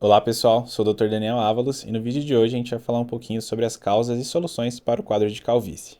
Olá pessoal, sou o Dr. Daniel Ávalos e no vídeo de hoje a gente vai falar um pouquinho sobre as causas e soluções para o quadro de calvície.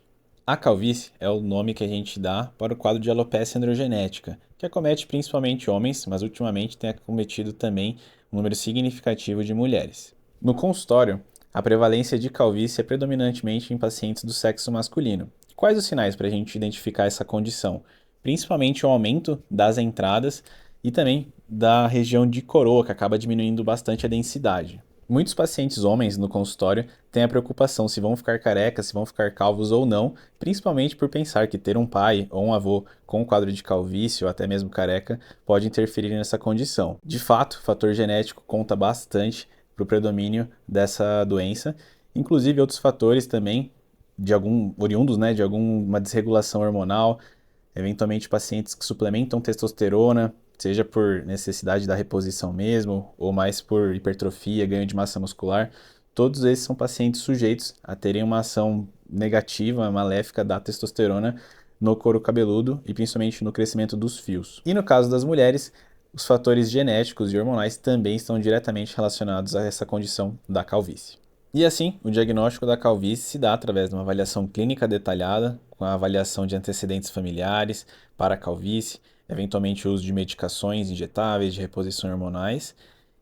A calvície é o nome que a gente dá para o quadro de alopecia androgenética, que acomete principalmente homens, mas ultimamente tem acometido também um número significativo de mulheres. No consultório, a prevalência de calvície é predominantemente em pacientes do sexo masculino. Quais os sinais para a gente identificar essa condição? Principalmente o aumento das entradas e também da região de coroa, que acaba diminuindo bastante a densidade. Muitos pacientes homens no consultório têm a preocupação se vão ficar carecas, se vão ficar calvos ou não, principalmente por pensar que ter um pai ou um avô com quadro de calvície ou até mesmo careca pode interferir nessa condição. De fato, o fator genético conta bastante para o predomínio dessa doença, inclusive outros fatores também de algum oriundos, né, de alguma desregulação hormonal, eventualmente pacientes que suplementam testosterona, seja por necessidade da reposição mesmo, ou mais por hipertrofia, ganho de massa muscular, todos esses são pacientes sujeitos a terem uma ação negativa, maléfica da testosterona no couro cabeludo e principalmente no crescimento dos fios. E no caso das mulheres, os fatores genéticos e hormonais também estão diretamente relacionados a essa condição da calvície. E assim, o diagnóstico da calvície se dá através de uma avaliação clínica detalhada, com a avaliação de antecedentes familiares para a calvície, eventualmente o uso de medicações injetáveis de reposição hormonais,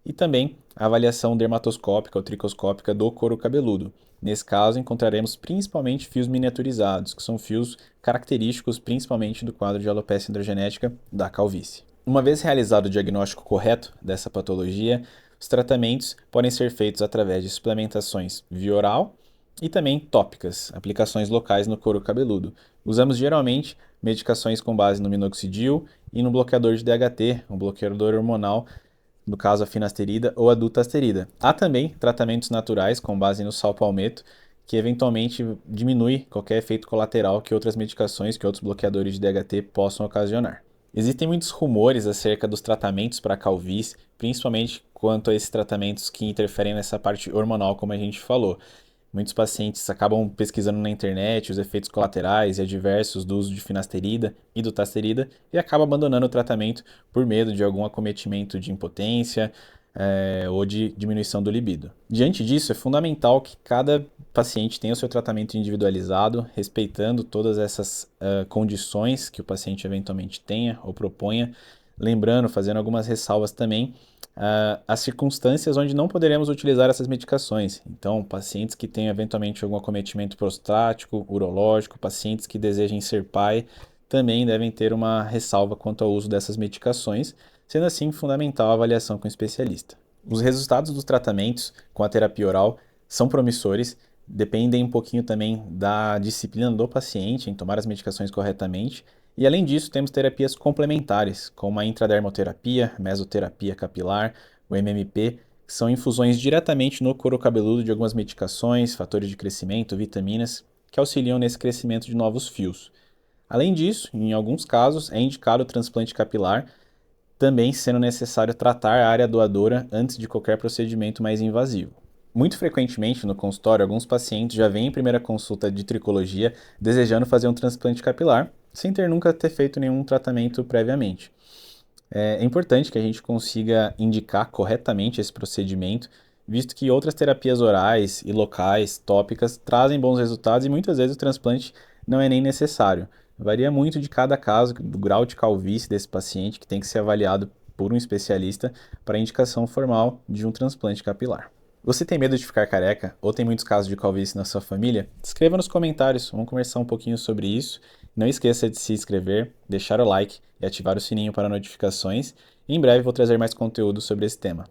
e também a avaliação dermatoscópica ou tricoscópica do couro cabeludo. Nesse caso, encontraremos principalmente fios miniaturizados, que são fios característicos principalmente do quadro de alopecia androgenética da calvície. Uma vez realizado o diagnóstico correto dessa patologia, os tratamentos podem ser feitos através de suplementações via oral e também tópicas, aplicações locais no couro cabeludo. Usamos geralmente medicações com base no minoxidil e no bloqueador de DHT, um bloqueador hormonal, no caso a finasterida ou a dutasterida. Há também tratamentos naturais com base no sal palmeto, que eventualmente diminui qualquer efeito colateral que outras medicações, que outros bloqueadores de DHT possam ocasionar. Existem muitos rumores acerca dos tratamentos para a calvície, principalmente quanto a esses tratamentos que interferem nessa parte hormonal, como a gente falou. Muitos pacientes acabam pesquisando na internet os efeitos colaterais e adversos do uso de finasterida e dutasterida e acabam abandonando o tratamento por medo de algum acometimento de impotência ou de diminuição do libido. Diante disso, é fundamental que cada paciente tenha o seu tratamento individualizado, respeitando todas essas condições que o paciente eventualmente tenha ou proponha, lembrando, fazendo algumas ressalvas também, as circunstâncias onde não poderemos utilizar essas medicações. Então, pacientes que tenham eventualmente algum acometimento prostático, urológico, pacientes que desejem ser pai, também devem ter uma ressalva quanto ao uso dessas medicações, sendo assim fundamental a avaliação com o especialista. Os resultados dos tratamentos com a terapia oral são promissores, dependem um pouquinho também da disciplina do paciente em tomar as medicações corretamente. E além disso, temos terapias complementares, como a intradermoterapia, mesoterapia capilar, o MMP, que são infusões diretamente no couro cabeludo de algumas medicações, fatores de crescimento, vitaminas, que auxiliam nesse crescimento de novos fios. Além disso, em alguns casos, é indicado o transplante capilar, também sendo necessário tratar a área doadora antes de qualquer procedimento mais invasivo. Muito frequentemente no consultório, alguns pacientes já vêm em primeira consulta de tricologia desejando fazer um transplante capilar, sem ter nunca ter feito nenhum tratamento previamente. É importante que a gente consiga indicar corretamente esse procedimento, visto que outras terapias orais e locais, tópicas, trazem bons resultados e muitas vezes o transplante não é nem necessário. Varia muito de cada caso, do grau de calvície desse paciente, que tem que ser avaliado por um especialista para a indicação formal de um transplante capilar. Você tem medo de ficar careca ou tem muitos casos de calvície na sua família? Escreva nos comentários, vamos conversar um pouquinho sobre isso. Não esqueça de se inscrever, deixar o like e ativar o sininho para notificações. E em breve vou trazer mais conteúdo sobre esse tema.